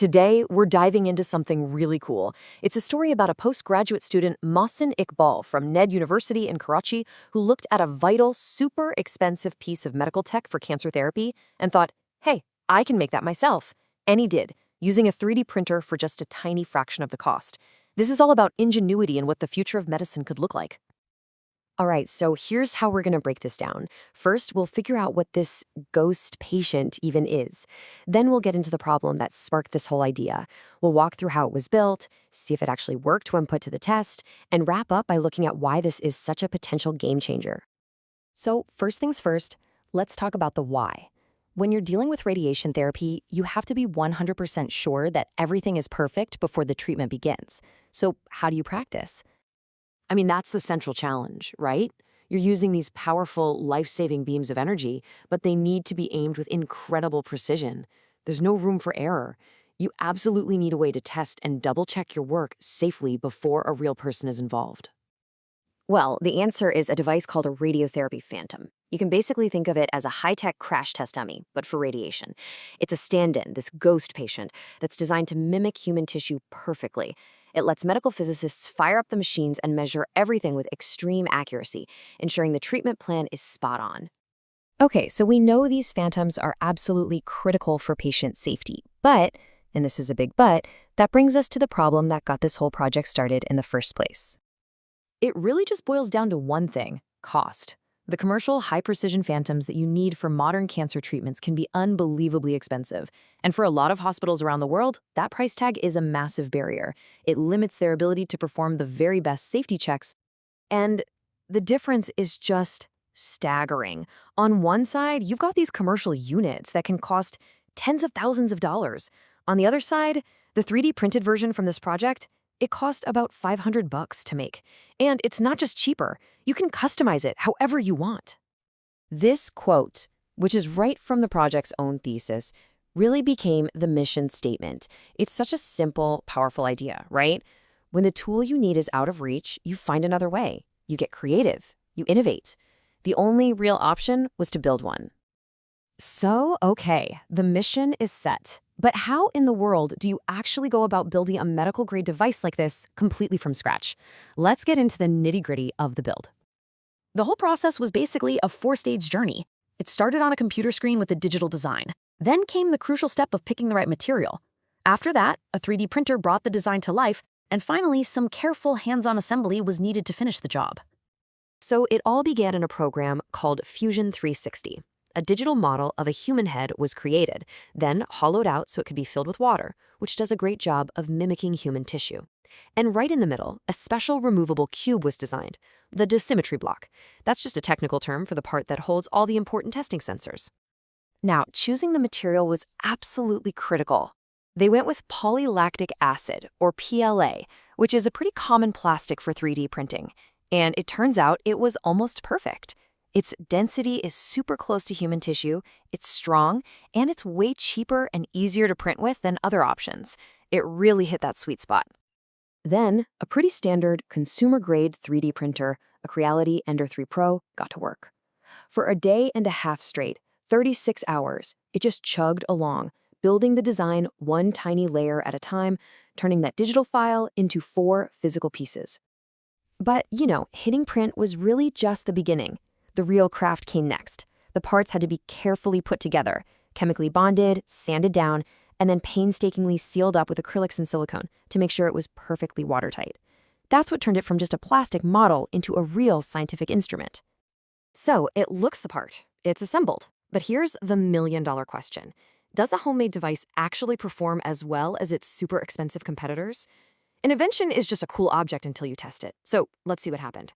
Today, we're diving into something really cool. It's a story about a postgraduate student, Mohsin Iqbal from Ned University in Karachi, who looked at a vital, super expensive piece of medical tech for cancer therapy and thought, hey, I can make that myself. And he did, using a 3D printer for just a tiny fraction of the cost. This is all about ingenuity and what the future of medicine could look like. All right, so here's how we're going to break this down. First, we'll figure out what this ghost patient even is. Then we'll get into the problem that sparked this whole idea. We'll walk through how it was built, see if it actually worked when put to the test, and wrap up by looking at why this is such a potential game changer. So first things first, let's talk about the why. When you're dealing with radiation therapy, you have to be 100% sure that everything is perfect before the treatment begins. So how do you practice? I mean, that's the central challenge, right? You're using these powerful, life-saving beams of energy, but they need to be aimed with incredible precision. There's no room for error. You absolutely need a way to test and double-check your work safely before a real person is involved. Well, the answer is a device called a radiotherapy phantom. You can basically think of it as a high-tech crash test dummy, but for radiation. It's a stand-in, this ghost patient, that's designed to mimic human tissue perfectly. It lets medical physicists fire up the machines and measure everything with extreme accuracy, ensuring the treatment plan is spot on. Okay, so we know these phantoms are absolutely critical for patient safety, but, and this is a big but, that brings us to the problem that got this whole project started in the first place. It really just boils down to one thing: cost. The commercial, high-precision phantoms that you need for modern cancer treatments can be unbelievably expensive. And for a lot of hospitals around the world, that price tag is a massive barrier. It limits their ability to perform the very best safety checks. And the difference is just staggering. On one side, you've got these commercial units that can cost tens of thousands of dollars. On the other side, the 3D printed version from this project, it cost about $500 to make. And it's not just cheaper. You can customize it however you want. This quote, which is right from the project's own thesis, really became the mission statement. It's such a simple, powerful idea, right? When the tool you need is out of reach, you find another way. You get creative. You innovate. The only real option was to build one. So, okay, the mission is set. But how in the world do you actually go about building a medical-grade device like this completely from scratch? Let's get into the nitty-gritty of the build. The whole process was basically a 4-stage journey. It started on a computer screen with a digital design. Then came the crucial step of picking the right material. After that, a 3D printer brought the design to life, and finally, some careful hands-on assembly was needed to finish the job. So it all began in a program called Fusion 360. A digital model of a human head was created, then hollowed out so it could be filled with water, which does a great job of mimicking human tissue. And right in the middle, a special removable cube was designed, the dosimetry block. That's just a technical term for the part that holds all the important testing sensors. Now, choosing the material was absolutely critical. They went with polylactic acid, or PLA, which is a pretty common plastic for 3D printing. And it turns out it was almost perfect. Its density is super close to human tissue, it's strong, and it's way cheaper and easier to print with than other options. It really hit that sweet spot. Then, a pretty standard consumer-grade 3D printer, a Creality Ender 3 Pro, got to work. For a day and a half straight, 36 hours, it just chugged along, building the design one tiny layer at a time, turning that digital file into 4 physical pieces. But, hitting print was really just the beginning. The real craft came next. The parts had to be carefully put together, chemically bonded, sanded down, and then painstakingly sealed up with acrylics and silicone to make sure it was perfectly watertight. That's what turned it from just a plastic model into a real scientific instrument. So it looks the part. It's assembled. But here's the million-dollar question. Does a homemade device actually perform as well as its super expensive competitors? An invention is just a cool object until you test it. So let's see what happened.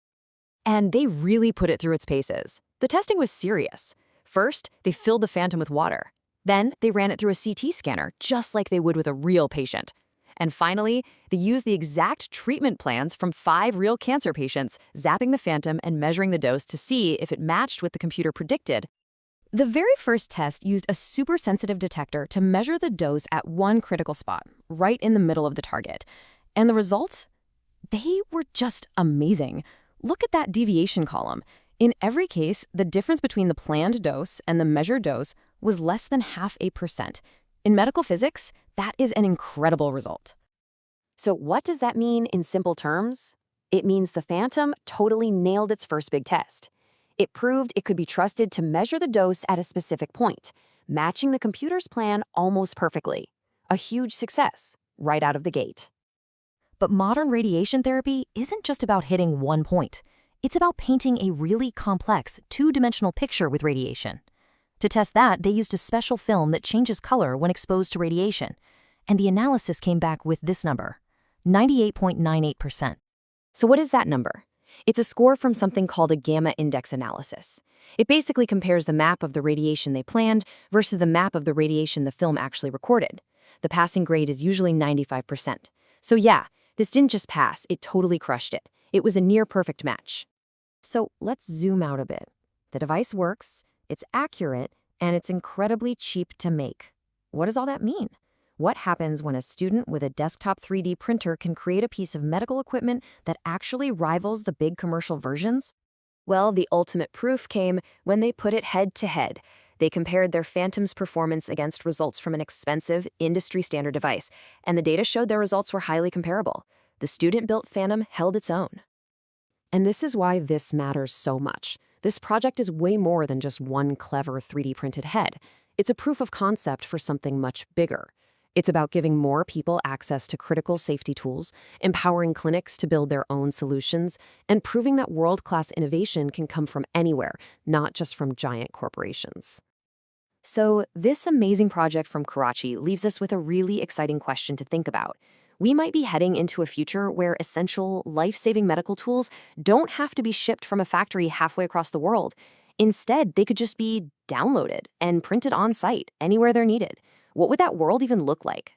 And they really put it through its paces. The testing was serious. First, they filled the phantom with water. Then, they ran it through a CT scanner, just like they would with a real patient. And finally, they used the exact treatment plans from 5 real cancer patients, zapping the phantom and measuring the dose to see if it matched what the computer predicted. The very first test used a super sensitive detector to measure the dose at one critical spot, right in the middle of the target. And the results? They were just amazing. Look at that deviation column. In every case, the difference between the planned dose and the measured dose was less than 0.5%. In medical physics, that is an incredible result. So what does that mean in simple terms? It means the Phantom totally nailed its first big test. It proved it could be trusted to measure the dose at a specific point, matching the computer's plan almost perfectly. A huge success, right out of the gate. But modern radiation therapy isn't just about hitting one point. It's about painting a really complex, two-dimensional picture with radiation. To test that, they used a special film that changes color when exposed to radiation. And the analysis came back with this number, 98.98%. So what is that number? It's a score from something called a gamma index analysis. It basically compares the map of the radiation they planned versus the map of the radiation the film actually recorded. The passing grade is usually 95%. So yeah, this didn't just pass, it totally crushed it. It was a near-perfect match. So let's zoom out a bit. The device works, it's accurate, and it's incredibly cheap to make. What does all that mean? What happens when a student with a desktop 3D printer can create a piece of medical equipment that actually rivals the big commercial versions? Well, the ultimate proof came when they put it head-to-head. They compared their Phantom's performance against results from an expensive, industry-standard device, and the data showed their results were highly comparable. The student-built Phantom held its own. And this is why this matters so much. This project is way more than just one clever 3D printed head. It's a proof of concept for something much bigger. It's about giving more people access to critical safety tools, empowering clinics to build their own solutions, and proving that world-class innovation can come from anywhere, not just from giant corporations. So this amazing project from Karachi leaves us with a really exciting question to think about. We might be heading into a future where essential, life-saving medical tools don't have to be shipped from a factory halfway across the world. Instead, they could just be downloaded and printed on-site, anywhere they're needed. What would that world even look like?